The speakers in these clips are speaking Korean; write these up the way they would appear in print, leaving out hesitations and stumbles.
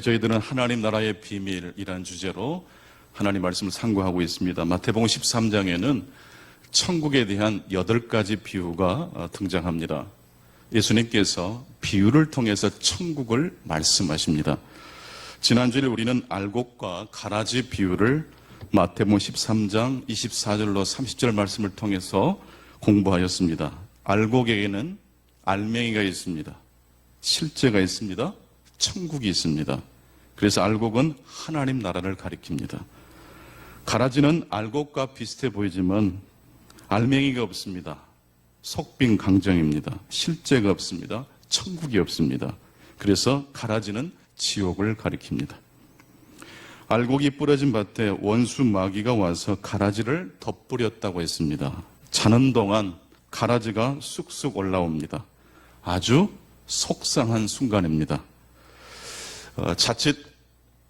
시간에도 저희들은 하나님 나라의 비밀이라는 주제로 하나님 말씀을 상고하고 있습니다. 마태복음 13장에는 천국에 대한 8가지 비유가 등장합니다. 예수님께서 비유를 통해서 천국을 말씀하십니다. 지난주에 우리는 알곡과 가라지 비유를 마태복음 13장 24절로 30절 말씀을 통해서 공부하였습니다. 알곡에게는 알맹이가 있습니다. 실제가 있습니다. 천국이 있습니다. 그래서 알곡은 하나님 나라를 가리킵니다. 가라지는 알곡과 비슷해 보이지만 알맹이가 없습니다. 속빈 강정입니다. 실제가 없습니다. 천국이 없습니다. 그래서 가라지는 지옥을 가리킵니다. 알곡이 부러진 밭에 원수 마귀가 와서 가라지를 덧뿌렸다고 했습니다. 자는 동안 가라지가 쑥쑥 올라옵니다. 아주 속상한 순간입니다. 자칫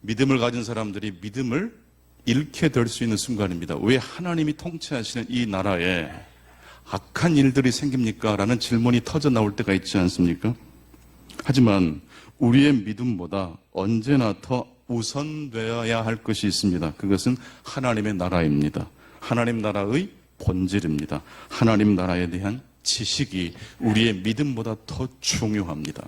믿음을 가진 사람들이 믿음을 잃게 될 수 있는 순간입니다. 왜 하나님이 통치하시는 이 나라에 악한 일들이 생깁니까? 라는 질문이 터져 나올 때가 있지 않습니까? 하지만 우리의 믿음보다 언제나 더 우선되어야 할 것이 있습니다. 그것은 하나님의 나라입니다. 하나님 나라의 본질입니다. 하나님 나라에 대한 지식이 우리의 믿음보다 더 중요합니다.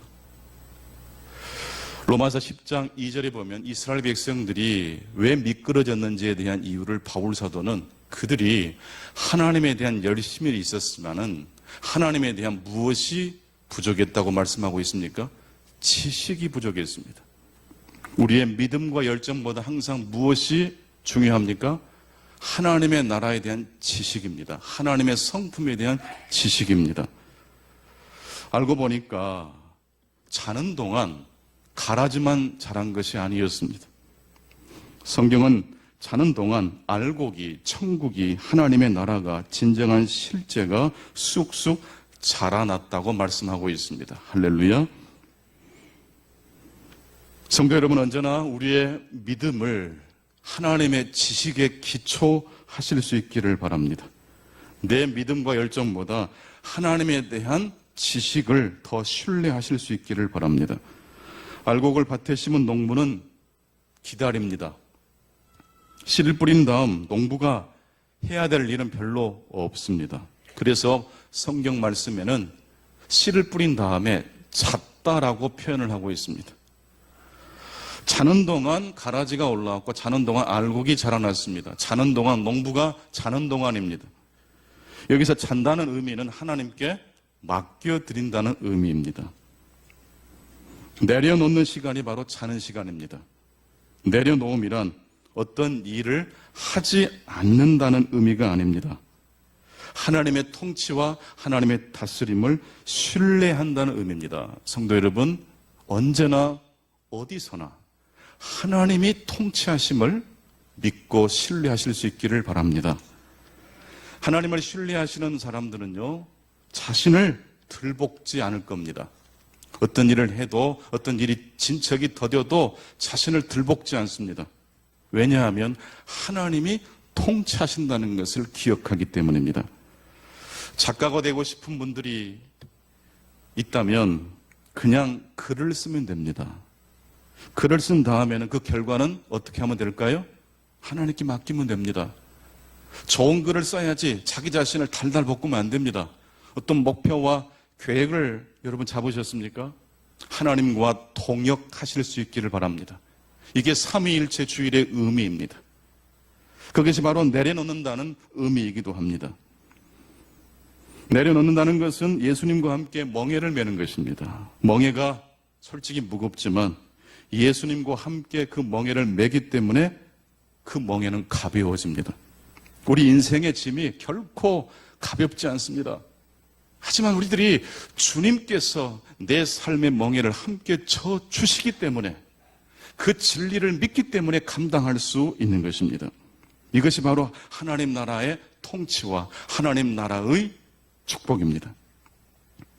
로마서 10장 2절에 보면 이스라엘 백성들이 왜 미끄러졌는지에 대한 이유를 바울 사도는 그들이 하나님에 대한 열심이 있었지만은 하나님에 대한 무엇이 부족했다고 말씀하고 있습니까? 지식이 부족했습니다. 우리의 믿음과 열정보다 항상 무엇이 중요합니까? 하나님의 나라에 대한 지식입니다. 하나님의 성품에 대한 지식입니다. 알고 보니까 자는 동안 가라지만 자란 것이 아니었습니다. 성경은 자는 동안 알곡이, 천국이, 하나님의 나라가, 진정한 실제가 쑥쑥 자라났다고 말씀하고 있습니다. 할렐루야. 성도 여러분, 언제나 우리의 믿음을 하나님의 지식에 기초하실 수 있기를 바랍니다. 내 믿음과 열정보다 하나님에 대한 지식을 더 신뢰하실 수 있기를 바랍니다. 알곡을 밭에 심은 농부는 기다립니다. 씨를 뿌린 다음 농부가 해야 될 일은 별로 없습니다. 그래서 성경 말씀에는 씨를 뿌린 다음에 잤다라고 표현을 하고 있습니다. 자는 동안 가라지가 올라왔고 자는 동안 알곡이 자라났습니다. 자는 동안 농부가 자는 동안입니다. 여기서 잔다는 의미는 하나님께 맡겨드린다는 의미입니다. 내려놓는 시간이 바로 자는 시간입니다. 내려놓음이란 어떤 일을 하지 않는다는 의미가 아닙니다. 하나님의 통치와 하나님의 다스림을 신뢰한다는 의미입니다. 성도 여러분, 언제나 어디서나 하나님이 통치하심을 믿고 신뢰하실 수 있기를 바랍니다. 하나님을 신뢰하시는 사람들은요, 자신을 들볶지 않을 겁니다. 어떤 일을 해도 어떤 일이 진척이 더뎌도 자신을 들볶지 않습니다. 왜냐하면 하나님이 통치하신다는 것을 기억하기 때문입니다. 작가가 되고 싶은 분들이 있다면 그냥 글을 쓰면 됩니다. 글을 쓴 다음에는 그 결과는 어떻게 하면 될까요? 하나님께 맡기면 됩니다. 좋은 글을 써야지 자기 자신을 달달 볶으면 안 됩니다. 어떤 목표와 계획을 여러분 잡으셨습니까? 하나님과 동역하실 수 있기를 바랍니다. 이게 삼위일체 주일의 의미입니다. 그것이 바로 내려놓는다는 의미이기도 합니다. 내려놓는다는 것은 예수님과 함께 멍에를 매는 것입니다. 멍에가 솔직히 무겁지만 예수님과 함께 그 멍에를 매기 때문에 그 멍에는 가벼워집니다. 우리 인생의 짐이 결코 가볍지 않습니다. 하지만 우리들이 주님께서 내 삶의 멍에를 함께 져 주시기 때문에 그 진리를 믿기 때문에 감당할 수 있는 것입니다. 이것이 바로 하나님 나라의 통치와 하나님 나라의 축복입니다.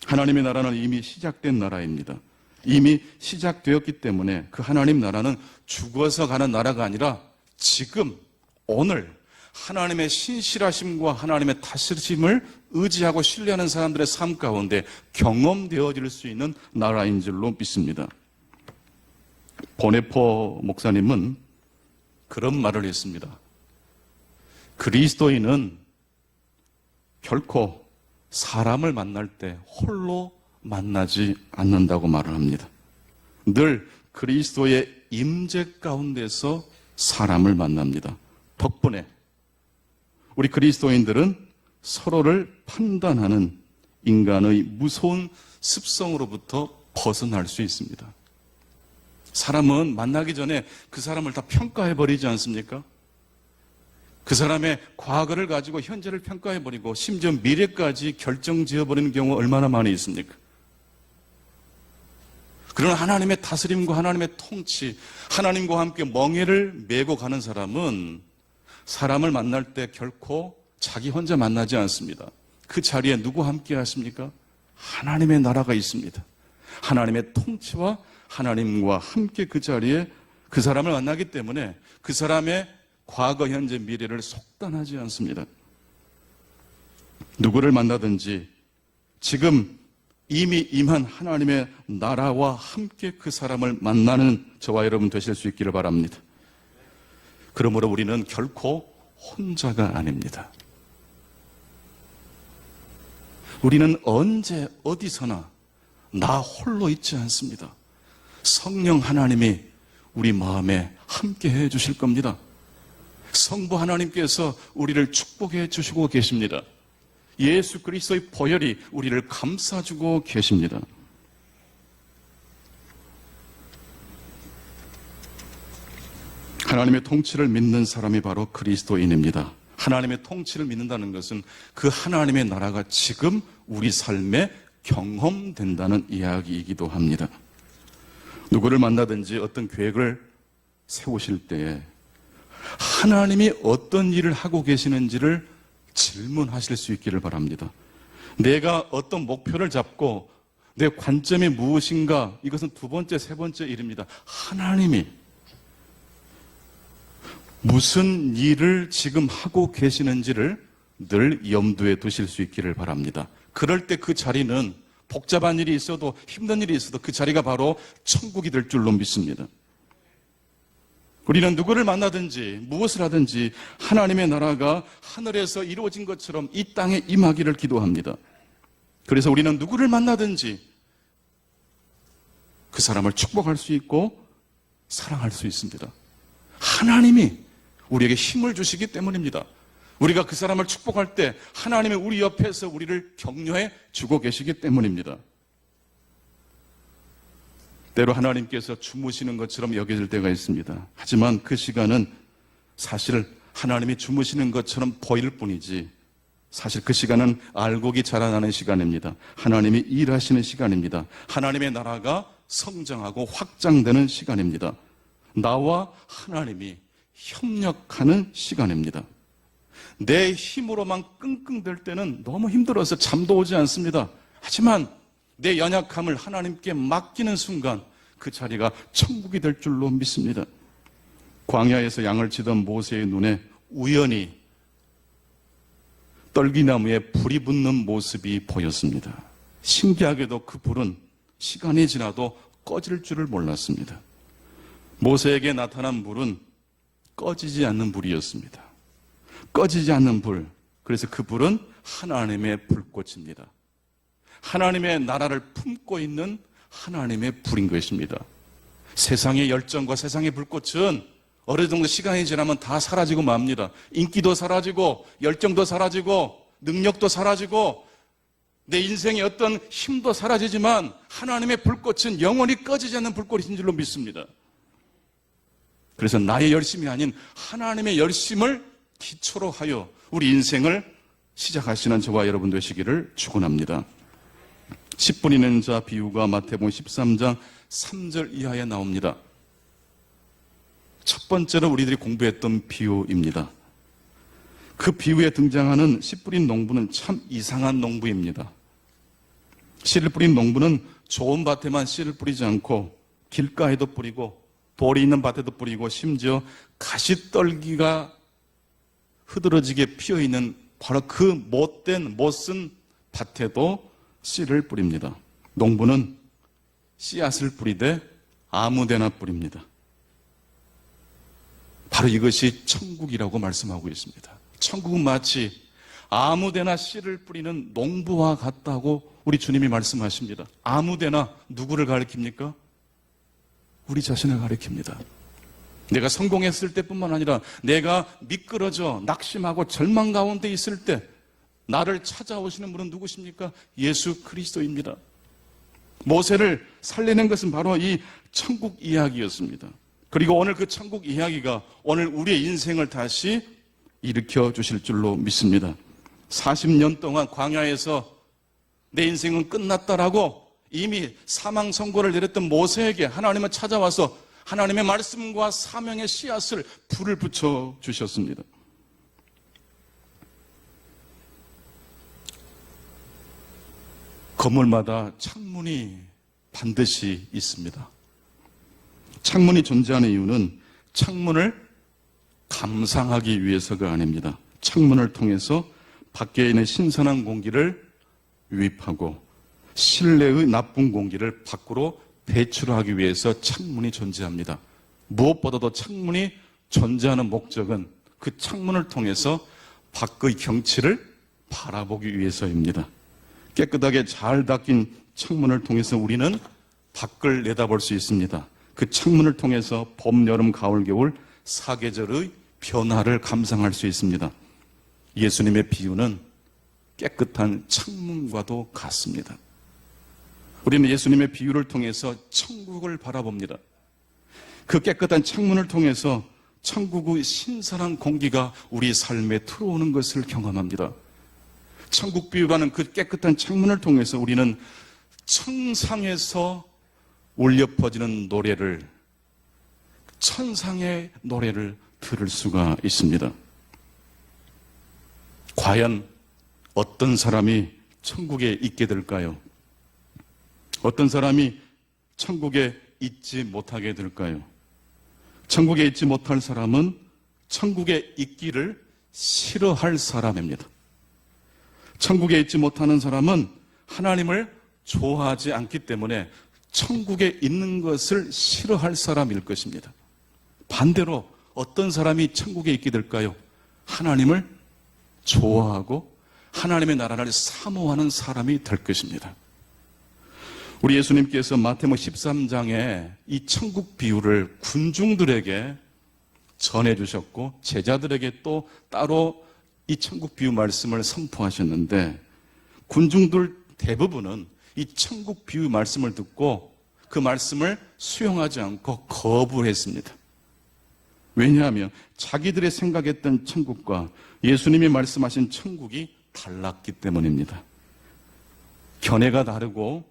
하나님의 나라는 이미 시작된 나라입니다. 이미 시작되었기 때문에 그 하나님 나라는 죽어서 가는 나라가 아니라 지금 오늘 하나님의 신실하심과 하나님의 다스림을 의지하고 신뢰하는 사람들의 삶 가운데 경험되어질 수 있는 나라인 줄로 믿습니다. 보네포 목사님은 그런 말을 했습니다. 그리스도인은 결코 사람을 만날 때 홀로 만나지 않는다고 말을 합니다. 늘 그리스도의 임재 가운데서 사람을 만납니다. 덕분에 우리 그리스도인들은 서로를 판단하는 인간의 무서운 습성으로부터 벗어날 수 있습니다. 사람은 만나기 전에 그 사람을 다 평가해버리지 않습니까? 그 사람의 과거를 가지고 현재를 평가해버리고 심지어 미래까지 결정지어버리는 경우가 얼마나 많이 있습니까? 그러나 하나님의 다스림과 하나님의 통치, 하나님과 함께 멍에를 메고 가는 사람은 사람을 만날 때 결코 자기 혼자 만나지 않습니다. 그 자리에 누구 함께 하십니까? 하나님의 나라가 있습니다. 하나님의 통치와 하나님과 함께 그 자리에 그 사람을 만나기 때문에 그 사람의 과거, 현재, 미래를 속단하지 않습니다. 누구를 만나든지 지금 이미 임한 하나님의 나라와 함께 그 사람을 만나는 저와 여러분 되실 수 있기를 바랍니다. 그러므로 우리는 결코 혼자가 아닙니다. 우리는 언제 어디서나 나 홀로 있지 않습니다. 성령 하나님이 우리 마음에 함께 해 주실 겁니다. 성부 하나님께서 우리를 축복해 주시고 계십니다. 예수 그리스도의 보혈이 우리를 감싸주고 계십니다. 하나님의 통치를 믿는 사람이 바로 그리스도인입니다. 하나님의 통치를 믿는다는 것은 그 하나님의 나라가 지금 우리 삶에 경험된다는 이야기이기도 합니다. 누구를 만나든지 어떤 계획을 세우실 때에 하나님이 어떤 일을 하고 계시는지를 질문하실 수 있기를 바랍니다. 내가 어떤 목표를 잡고 내 관점이 무엇인가, 이것은 두 번째, 세 번째 일입니다. 하나님이 무슨 일을 지금 하고 계시는지를 늘 염두에 두실 수 있기를 바랍니다. 그럴 때 그 자리는 복잡한 일이 있어도 힘든 일이 있어도 그 자리가 바로 천국이 될 줄로 믿습니다. 우리는 누구를 만나든지 무엇을 하든지 하나님의 나라가 하늘에서 이루어진 것처럼 이 땅에 임하기를 기도합니다. 그래서 우리는 누구를 만나든지 그 사람을 축복할 수 있고 사랑할 수 있습니다. 하나님이 우리에게 힘을 주시기 때문입니다. 우리가 그 사람을 축복할 때 하나님이 우리 옆에서 우리를 격려해 주고 계시기 때문입니다. 때로 하나님께서 주무시는 것처럼 여겨질 때가 있습니다. 하지만 그 시간은 사실 하나님이 주무시는 것처럼 보일 뿐이지 사실 그 시간은 알곡이 자라나는 시간입니다. 하나님이 일하시는 시간입니다. 하나님의 나라가 성장하고 확장되는 시간입니다. 나와 하나님이 협력하는 시간입니다. 내 힘으로만 끙끙댈 때는 너무 힘들어서 잠도 오지 않습니다. 하지만 내 연약함을 하나님께 맡기는 순간 그 자리가 천국이 될 줄로 믿습니다. 광야에서 양을 치던 모세의 눈에 우연히 떨기나무에 불이 붙는 모습이 보였습니다. 신기하게도 그 불은 시간이 지나도 꺼질 줄을 몰랐습니다. 모세에게 나타난 불은 꺼지지 않는 불이었습니다. 꺼지지 않는 불. 그래서 그 불은 하나님의 불꽃입니다. 하나님의 나라를 품고 있는 하나님의 불인 것입니다. 세상의 열정과 세상의 불꽃은 어느 정도 시간이 지나면 다 사라지고 맙니다. 인기도 사라지고 열정도 사라지고 능력도 사라지고 내 인생의 어떤 힘도 사라지지만 하나님의 불꽃은 영원히 꺼지지 않는 불꽃인 줄로 믿습니다. 그래서 나의 열심이 아닌 하나님의 열심을 기초로 하여 우리 인생을 시작하시는 저와 여러분 되시기를 축원합니다. 10분 있는 자 비유가 마태복음 13장 3절 이하에 나옵니다. 첫 번째로 우리들이 공부했던 비유입니다. 그 비유에 등장하는 씨 뿌린 농부는 참 이상한 농부입니다. 씨를 뿌린 농부는 좋은 밭에만 씨를 뿌리지 않고 길가에도 뿌리고 돌이 있는 밭에도 뿌리고 심지어 가시떨기가 흐드러지게 피어있는 바로 그 못된 못쓴 밭에도 씨를 뿌립니다. 농부는 씨앗을 뿌리되 아무데나 뿌립니다. 바로 이것이 천국이라고 말씀하고 있습니다. 천국은 마치 아무데나 씨를 뿌리는 농부와 같다고 우리 주님이 말씀하십니다. 아무데나 누구를 가리킵니까? 우리 자신을 가리킵니다. 내가 성공했을 때뿐만 아니라 내가 미끄러져 낙심하고 절망 가운데 있을 때 나를 찾아오시는 분은 누구십니까? 예수 그리스도입니다. 모세를 살려낸 것은 바로 이 천국 이야기였습니다. 그리고 오늘 그 천국 이야기가 오늘 우리의 인생을 다시 일으켜 주실 줄로 믿습니다. 40년 동안 광야에서 내 인생은 끝났다라고 이미 사망 선고를 내렸던 모세에게 하나님은 찾아와서 하나님의 말씀과 사명의 씨앗을 불을 붙여 주셨습니다. 건물마다 창문이 반드시 있습니다. 창문이 존재하는 이유는 창문을 감상하기 위해서가 아닙니다. 창문을 통해서 밖에 있는 신선한 공기를 유입하고 실내의 나쁜 공기를 밖으로 배출하기 위해서 창문이 존재합니다. 무엇보다도 창문이 존재하는 목적은 그 창문을 통해서 밖의 경치를 바라보기 위해서입니다. 깨끗하게 잘 닦인 창문을 통해서 우리는 밖을 내다볼 수 있습니다. 그 창문을 통해서 봄, 여름, 가을, 겨울 사계절의 변화를 감상할 수 있습니다. 예수님의 비유는 깨끗한 창문과도 같습니다. 우리는 예수님의 비유를 통해서 천국을 바라봅니다. 그 깨끗한 창문을 통해서 천국의 신선한 공기가 우리 삶에 들어오는 것을 경험합니다. 천국 비유라는 그 깨끗한 창문을 통해서 우리는 천상에서 울려 퍼지는 노래를, 천상의 노래를 들을 수가 있습니다. 과연 어떤 사람이 천국에 있게 될까요? 어떤 사람이 천국에 있지 못하게 될까요? 천국에 있지 못할 사람은 천국에 있기를 싫어할 사람입니다. 천국에 있지 못하는 사람은 하나님을 좋아하지 않기 때문에 천국에 있는 것을 싫어할 사람일 것입니다. 반대로 어떤 사람이 천국에 있게 될까요? 하나님을 좋아하고 하나님의 나라를 사모하는 사람이 될 것입니다. 우리 예수님께서 마태복음 13장에 이 천국 비유를 군중들에게 전해주셨고 제자들에게 또 따로 이 천국 비유 말씀을 선포하셨는데 군중들 대부분은 이 천국 비유 말씀을 듣고 그 말씀을 수용하지 않고 거부했습니다. 왜냐하면 자기들의 생각했던 천국과 예수님이 말씀하신 천국이 달랐기 때문입니다. 견해가 다르고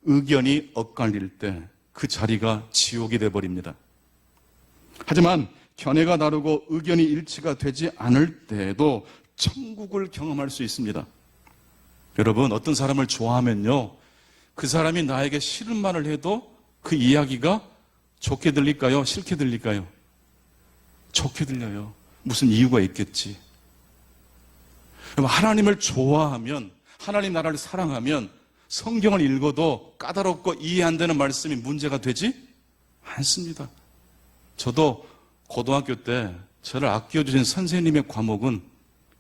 의견이 엇갈릴 때 그 자리가 지옥이 되어버립니다. 하지만 견해가 다르고 의견이 일치가 되지 않을 때에도 천국을 경험할 수 있습니다. 여러분, 어떤 사람을 좋아하면요, 그 사람이 나에게 싫은 말을 해도 그 이야기가 좋게 들릴까요? 싫게 들릴까요? 좋게 들려요. 무슨 이유가 있겠지. 하나님을 좋아하면, 하나님 나라를 사랑하면 성경을 읽어도 까다롭고 이해 안 되는 말씀이 문제가 되지 않습니다. 저도 고등학교 때 저를 아껴주신 선생님의 과목은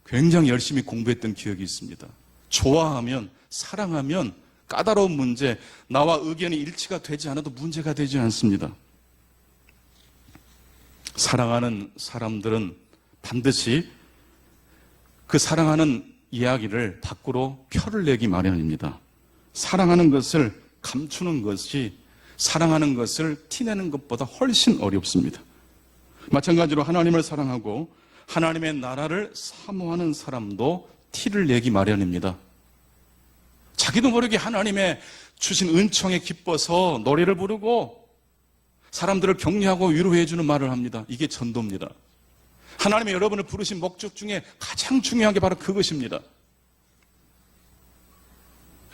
굉장히 열심히 공부했던 기억이 있습니다. 좋아하면, 사랑하면 까다로운 문제, 나와 의견이 일치가 되지 않아도 문제가 되지 않습니다. 사랑하는 사람들은 반드시 그 사랑하는 이야기를 밖으로 표를 내기 마련입니다. 사랑하는 것을 감추는 것이 사랑하는 것을 티내는 것보다 훨씬 어렵습니다. 마찬가지로 하나님을 사랑하고 하나님의 나라를 사모하는 사람도 티를 내기 마련입니다. 자기도 모르게 하나님의 주신 은총에 기뻐서 노래를 부르고 사람들을 격려하고 위로해 주는 말을 합니다. 이게 전도입니다. 하나님이 여러분을 부르신 목적 중에 가장 중요한 게 바로 그것입니다.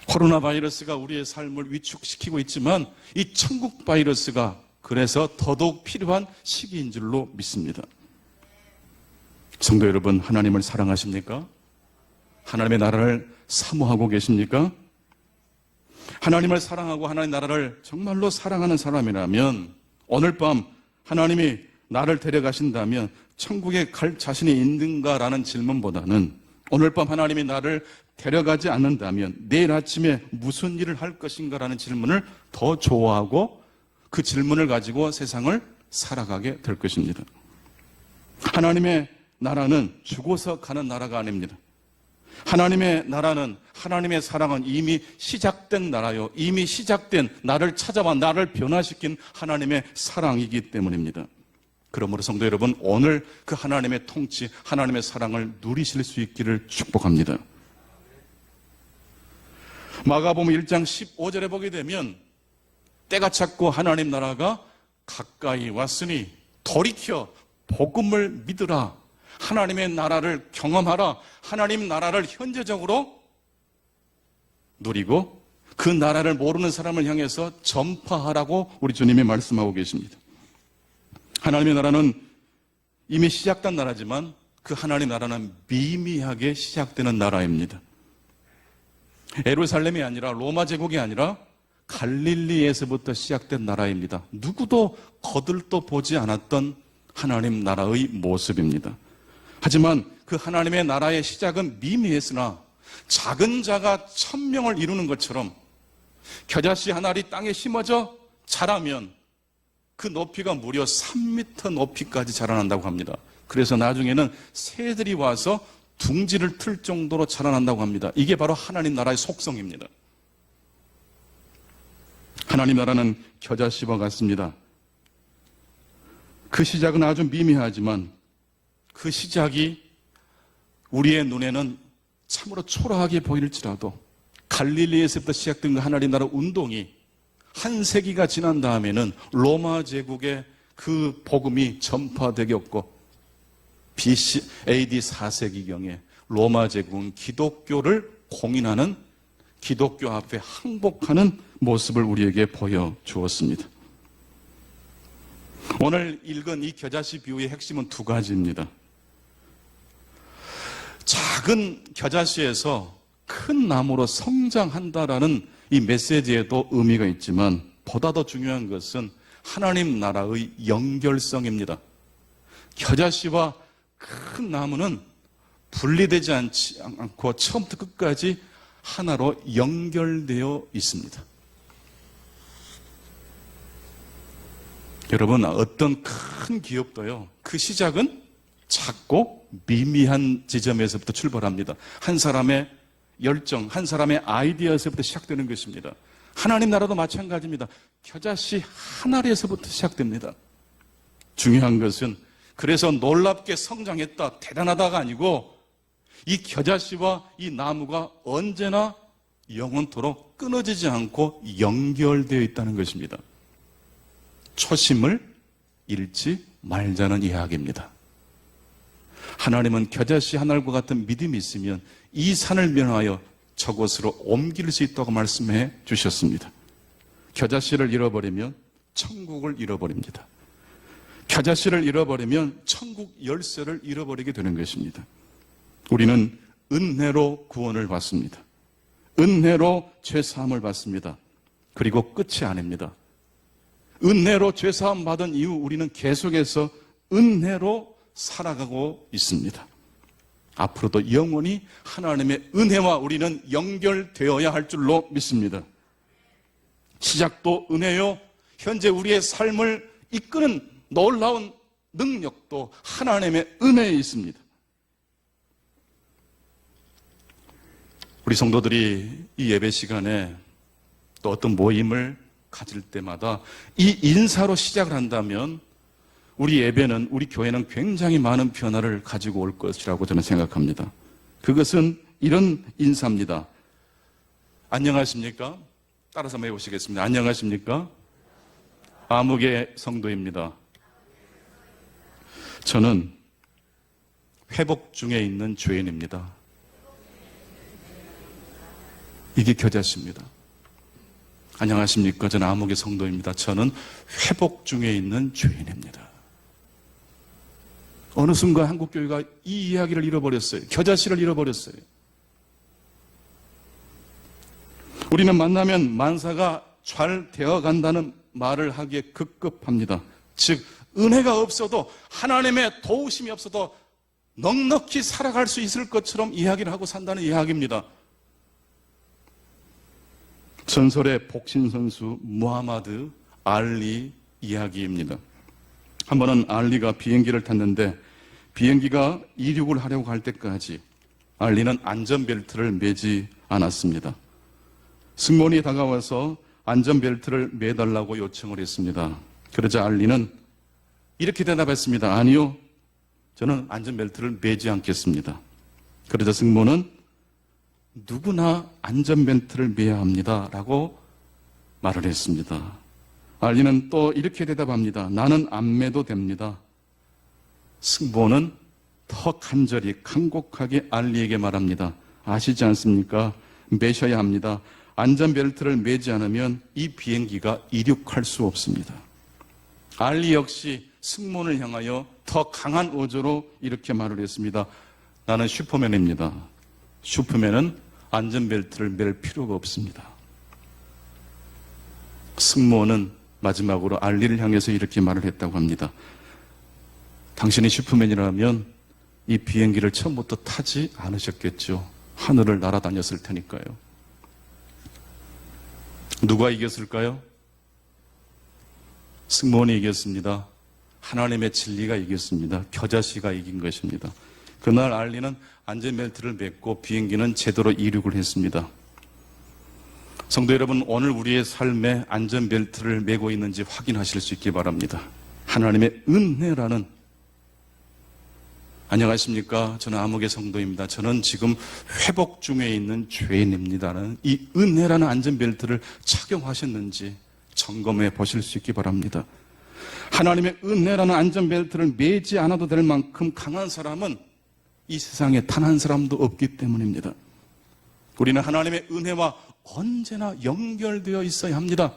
코로나 바이러스가 우리의 삶을 위축시키고 있지만 이 천국 바이러스가 그래서 더더욱 필요한 시기인 줄로 믿습니다. 성도 여러분, 하나님을 사랑하십니까? 하나님의 나라를 사모하고 계십니까? 하나님을 사랑하고 하나님 나라를 정말로 사랑하는 사람이라면 오늘 밤 하나님이 나를 데려가신다면 천국에 갈 자신이 있는가라는 질문보다는 오늘 밤 하나님이 나를 데려가지 않는다면 내일 아침에 무슨 일을 할 것인가라는 질문을 더 좋아하고 그 질문을 가지고 세상을 살아가게 될 것입니다. 하나님의 나라는 죽어서 가는 나라가 아닙니다. 하나님의 나라는, 하나님의 사랑은 이미 시작된 나라요. 이미 시작된 나를 찾아와 나를 변화시킨 하나님의 사랑이기 때문입니다. 그러므로 성도 여러분, 오늘 그 하나님의 통치, 하나님의 사랑을 누리실 수 있기를 축복합니다. 마가복음 1장 15절에 보게 되면 때가 찼고 하나님 나라가 가까이 왔으니 돌이켜 복음을 믿으라. 하나님의 나라를 경험하라. 하나님 나라를 현재적으로 누리고 그 나라를 모르는 사람을 향해서 전파하라고 우리 주님이 말씀하고 계십니다. 하나님의 나라는 이미 시작된 나라지만 그 하나님 나라는 미미하게 시작되는 나라입니다. 예루살렘이 아니라 로마 제국이 아니라 갈릴리에서부터 시작된 나라입니다. 누구도 거들떠 보지 않았던 하나님 나라의 모습입니다. 하지만 그 하나님의 나라의 시작은 미미했으나 작은 자가 1000명을 이루는 것처럼 겨자씨 한 알이 땅에 심어져 자라면 그 높이가 무려 3m 높이까지 자라난다고 합니다. 그래서 나중에는 새들이 와서 둥지를 틀 정도로 자라난다고 합니다. 이게 바로 하나님 나라의 속성입니다. 하나님 나라는 겨자씨와 같습니다. 그 시작은 아주 미미하지만 그 시작이 우리의 눈에는 참으로 초라하게 보일지라도 갈릴리에서부터 시작된 그 하나님 나라 운동이 한 세기가 지난 다음에는 로마 제국의 그 복음이 전파되었고 BC AD 4세기경에 로마 제국은 기독교를 공인하는 기독교 앞에 항복하는 모습을 우리에게 보여주었습니다. 오늘 읽은 이 겨자씨 비유의 핵심은 두 가지입니다. 작은 겨자씨에서 큰 나무로 성장한다라는 이 메시지에도 의미가 있지만 보다 더 중요한 것은 하나님 나라의 연결성입니다. 겨자씨와 큰 나무는 분리되지 않고 처음부터 끝까지 하나로 연결되어 있습니다. 여러분, 어떤 큰 기업도요, 그 시작은 작고 미미한 지점에서부터 출발합니다. 한 사람의 열정, 한 사람의 아이디어에서부터 시작되는 것입니다. 하나님 나라도 마찬가지입니다. 겨자씨 한 알에서부터 시작됩니다. 중요한 것은 그래서 놀랍게 성장했다, 대단하다가 아니고 이 겨자씨와 이 나무가 언제나 영원토록 끊어지지 않고 연결되어 있다는 것입니다. 초심을 잃지 말자는 이야기입니다. 하나님은 겨자씨 한 알과 같은 믿음이 있으면 이 산을 면하여 저곳으로 옮길 수 있다고 말씀해 주셨습니다. 겨자씨를 잃어버리면 천국을 잃어버립니다. 겨자씨를 잃어버리면 천국 열쇠를 잃어버리게 되는 것입니다. 우리는 은혜로 구원을 받습니다. 은혜로 죄사함을 받습니다. 그리고 끝이 아닙니다. 은혜로 죄사함 받은 이후 우리는 계속해서 은혜로 살아가고 있습니다. 앞으로도 영원히 하나님의 은혜와 우리는 연결되어야 할 줄로 믿습니다. 시작도 은혜요, 현재 우리의 삶을 이끄는 놀라운 능력도 하나님의 은혜에 있습니다. 우리 성도들이 이 예배 시간에 또 어떤 모임을 가질 때마다 이 인사로 시작을 한다면 우리 예배는, 우리 교회는 굉장히 많은 변화를 가지고 올 것이라고 저는 생각합니다. 그것은 이런 인사입니다. 안녕하십니까? 따라서 한번 해보시겠습니다. 안녕하십니까? 아무개 성도입니다. 저는 회복 중에 있는 죄인입니다. 이게 겨자씨입니다. 안녕하십니까? 저는 아무개 성도입니다. 저는 회복 중에 있는 죄인입니다. 어느 순간 한국교회가 이 이야기를 잃어버렸어요. 겨자씨를 잃어버렸어요. 우리는 만나면 만사가 잘 되어간다는 말을 하기에 급급합니다. 즉 은혜가 없어도, 하나님의 도우심이 없어도 넉넉히 살아갈 수 있을 것처럼 이야기를 하고 산다는 이야기입니다. 전설의 복신 선수 무하마드 알리 이야기입니다. 한 번은 알리가 비행기를 탔는데 비행기가 이륙을 하려고 할 때까지 알리는 안전벨트를 매지 않았습니다. 승무원이 다가와서 안전벨트를 매달라고 요청을 했습니다. 그러자 알리는 이렇게 대답했습니다. 아니요, 저는 안전벨트를 매지 않겠습니다. 그러자 승무원은 누구나 안전벨트를 매야 합니다 라고 말을 했습니다. 알리는 또 이렇게 대답합니다. 나는 안 매도 됩니다. 승무원은 더 간절히 간곡하게 알리에게 말합니다. 아시지 않습니까? 매셔야 합니다. 안전벨트를 매지 않으면 이 비행기가 이륙할 수 없습니다. 알리 역시 승무원을 향하여 더 강한 어조로 이렇게 말을 했습니다. 나는 슈퍼맨입니다. 슈퍼맨은 안전벨트를 맬 필요가 없습니다. 승무원은 마지막으로 알리를 향해서 이렇게 말을 했다고 합니다. 당신이 슈퍼맨이라면 이 비행기를 처음부터 타지 않으셨겠죠. 하늘을 날아다녔을 테니까요. 누가 이겼을까요? 승무원이 이겼습니다. 하나님의 진리가 이겼습니다. 겨자씨가 이긴 것입니다. 그날 알리는 안전벨트를 맸고 비행기는 제대로 이륙을 했습니다. 성도 여러분, 오늘 우리의 삶에 안전벨트를 매고 있는지 확인하실 수 있기 바랍니다. 하나님의 은혜라는, 안녕하십니까? 저는 암흑의 성도입니다. 저는 지금 회복 중에 있는 죄인입니다는 이 은혜라는 안전벨트를 착용하셨는지 점검해 보실 수 있기 바랍니다. 하나님의 은혜라는 안전벨트를 매지 않아도 될 만큼 강한 사람은 이 세상에 단 한 사람도 없기 때문입니다. 우리는 하나님의 은혜와 언제나 연결되어 있어야 합니다.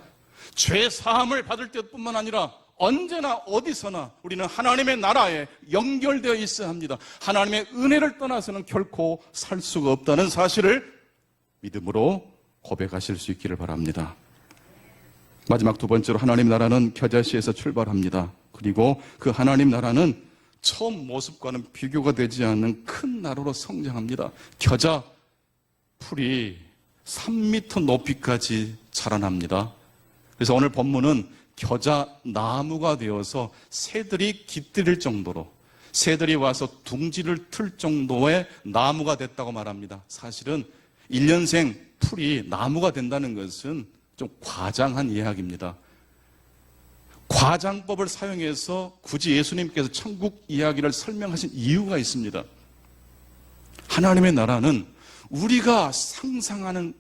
죄 사함을 받을 때뿐만 아니라 언제나 어디서나 우리는 하나님의 나라에 연결되어 있어야 합니다. 하나님의 은혜를 떠나서는 결코 살 수가 없다는 사실을 믿음으로 고백하실 수 있기를 바랍니다. 마지막 두 번째로, 하나님 나라는 겨자씨에서 출발합니다. 그리고 그 하나님 나라는 처음 모습과는 비교가 되지 않는 큰 나루로 성장합니다. 겨자 풀이 3m 높이까지 자라납니다. 그래서 오늘 본문은 겨자 나무가 되어서 새들이 깃들일 정도로, 새들이 와서 둥지를 틀 정도의 나무가 됐다고 말합니다. 사실은 1년생 풀이 나무가 된다는 것은 좀 과장한 이야기입니다. 과장법을 사용해서 굳이 예수님께서 천국 이야기를 설명하신 이유가 있습니다. 하나님의 나라는 우리가 상상하는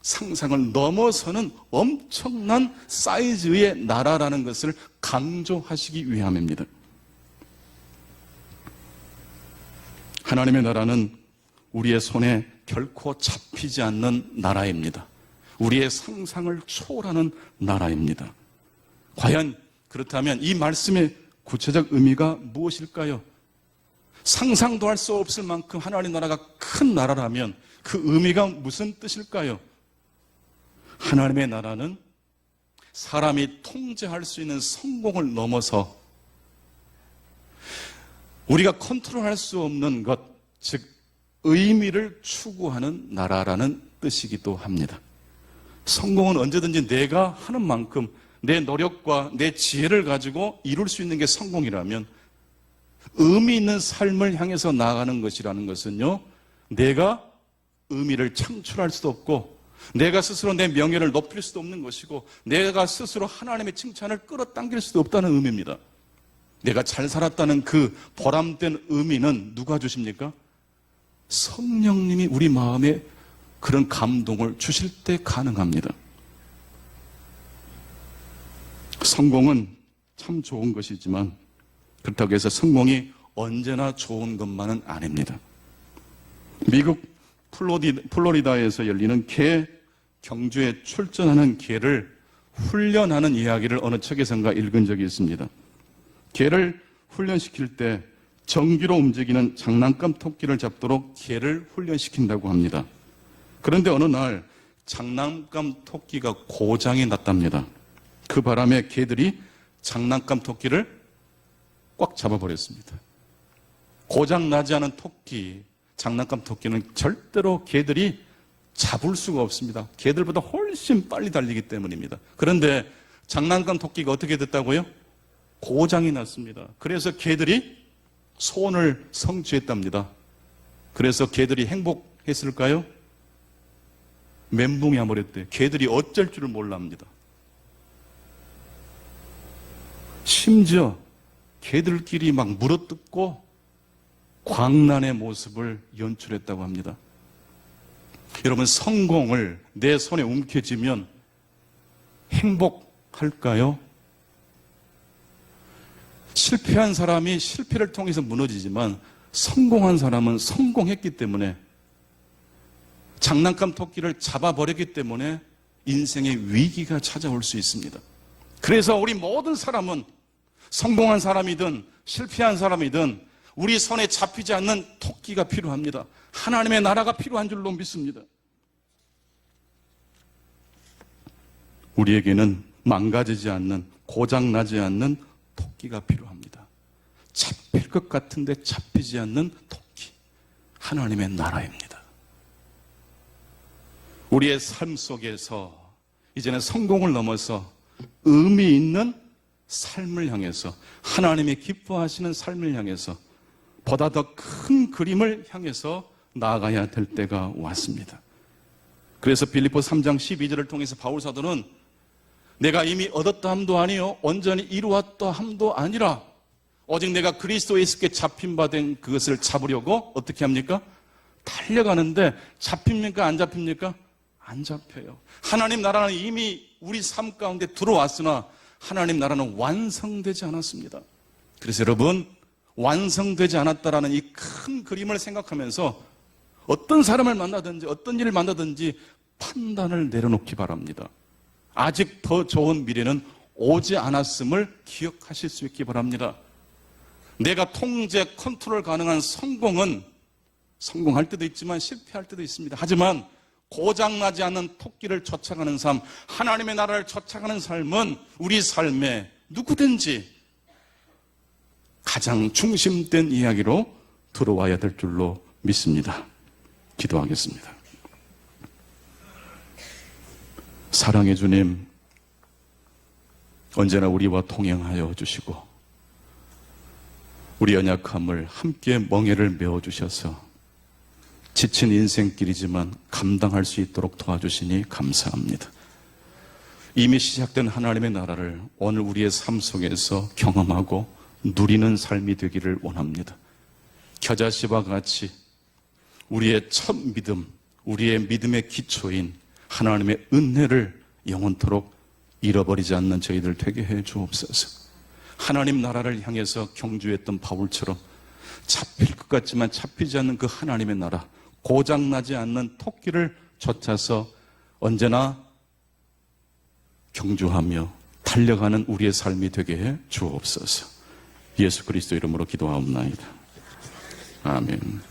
상상을 넘어서는 엄청난 사이즈의 나라라는 것을 강조하시기 위함입니다. 하나님의 나라는 우리의 손에 결코 잡히지 않는 나라입니다. 우리의 상상을 초월하는 나라입니다. 과연 그렇다면 이 말씀의 구체적 의미가 무엇일까요? 상상도 할 수 없을 만큼 하나님 나라가 큰 나라라면 그 의미가 무슨 뜻일까요? 하나님의 나라는 사람이 통제할 수 있는 성공을 넘어서 우리가 컨트롤할 수 없는 것, 즉 의미를 추구하는 나라라는 뜻이기도 합니다. 성공은 언제든지 내가 하는 만큼 내 노력과 내 지혜를 가지고 이룰 수 있는 게 성공이라면, 의미 있는 삶을 향해서 나아가는 것이라는 것은요, 내가 의미를 창출할 수도 없고 내가 스스로 내 명예를 높일 수도 없는 것이고 내가 스스로 하나님의 칭찬을 끌어당길 수도 없다는 의미입니다. 내가 잘 살았다는 그 보람된 의미는 누가 주십니까? 성령님이 우리 마음에 그런 감동을 주실 때 가능합니다. 성공은 참 좋은 것이지만 그렇다고 해서 성공이 언제나 좋은 것만은 아닙니다. 미국 플로리다에서 열리는 개 경주에 출전하는 개를 훈련하는 이야기를 어느 책에선가 읽은 적이 있습니다. 개를 훈련시킬 때 정기로 움직이는 장난감 토끼를 잡도록 개를 훈련시킨다고 합니다. 그런데 어느 날 장난감 토끼가 고장이 났답니다. 그 바람에 개들이 장난감 토끼를 꽉 잡아버렸습니다. 고장 나지 않은 토끼, 장난감 토끼는 절대로 개들이 잡을 수가 없습니다. 개들보다 훨씬 빨리 달리기 때문입니다. 그런데 장난감 토끼가 어떻게 됐다고요? 고장이 났습니다. 그래서 개들이 소원을 성취했답니다. 그래서 개들이 행복했을까요? 멘붕이 와버렸대요. 개들이 어쩔 줄을 몰랍니다. 심지어 개들끼리 막 물어뜯고 광란의 모습을 연출했다고 합니다. 여러분, 성공을 내 손에 움켜쥐면 행복할까요? 실패한 사람이 실패를 통해서 무너지지만 성공한 사람은 성공했기 때문에, 장난감 토끼를 잡아버렸기 때문에 인생의 위기가 찾아올 수 있습니다. 그래서 우리 모든 사람은 성공한 사람이든 실패한 사람이든 우리 손에 잡히지 않는 토끼가 필요합니다. 하나님의 나라가 필요한 줄로 믿습니다. 우리에게는 망가지지 않는, 고장나지 않는 토끼가 필요합니다. 잡힐 것 같은데 잡히지 않는 토끼, 하나님의 나라입니다. 우리의 삶 속에서 이제는 성공을 넘어서 의미 있는 삶을 향해서, 하나님이 기뻐하시는 삶을 향해서, 보다 더 큰 그림을 향해서 나아가야 될 때가 왔습니다. 그래서 빌립보 3장 12절을 통해서 바울 사도는 내가 이미 얻었다 함도 아니요 온전히 이루었다 함도 아니라 오직 내가 그리스도 예수께 잡힌 바 된 그것을 잡으려고 어떻게 합니까? 달려가는데 잡힙니까? 안 잡힙니까? 안 잡혀요. 하나님 나라는 이미 우리 삶 가운데 들어왔으나 하나님 나라는 완성되지 않았습니다. 그래서 여러분, 완성되지 않았다라는 이 큰 그림을 생각하면서 어떤 사람을 만나든지 어떤 일을 만나든지 판단을 내려놓기 바랍니다. 아직 더 좋은 미래는 오지 않았음을 기억하실 수 있기 바랍니다. 내가 통제, 컨트롤 가능한 성공은 성공할 때도 있지만 실패할 때도 있습니다. 하지만 고장나지 않는 토끼를 쫓아가는 삶, 하나님의 나라를 쫓아가는 삶은 우리 삶에 누구든지 가장 중심된 이야기로 들어와야 될 줄로 믿습니다. 기도하겠습니다. 사랑의 주님, 언제나 우리와 동행하여 주시고 우리 연약함을 함께 멍에를 메워주셔서 지친 인생길이지만 감당할 수 있도록 도와주시니 감사합니다. 이미 시작된 하나님의 나라를 오늘 우리의 삶 속에서 경험하고 누리는 삶이 되기를 원합니다. 겨자씨와 같이 우리의 첫 믿음, 우리의 믿음의 기초인 하나님의 은혜를 영원토록 잃어버리지 않는 저희들 되게 해 주옵소서. 하나님 나라를 향해서 경주했던 바울처럼 잡힐 것 같지만 잡히지 않는 그 하나님의 나라, 고장나지 않는 토끼를 쫓아서 언제나 경주하며 달려가는 우리의 삶이 되게 해 주옵소서. 예수 그리스도 이름으로 기도하옵나이다. 아멘.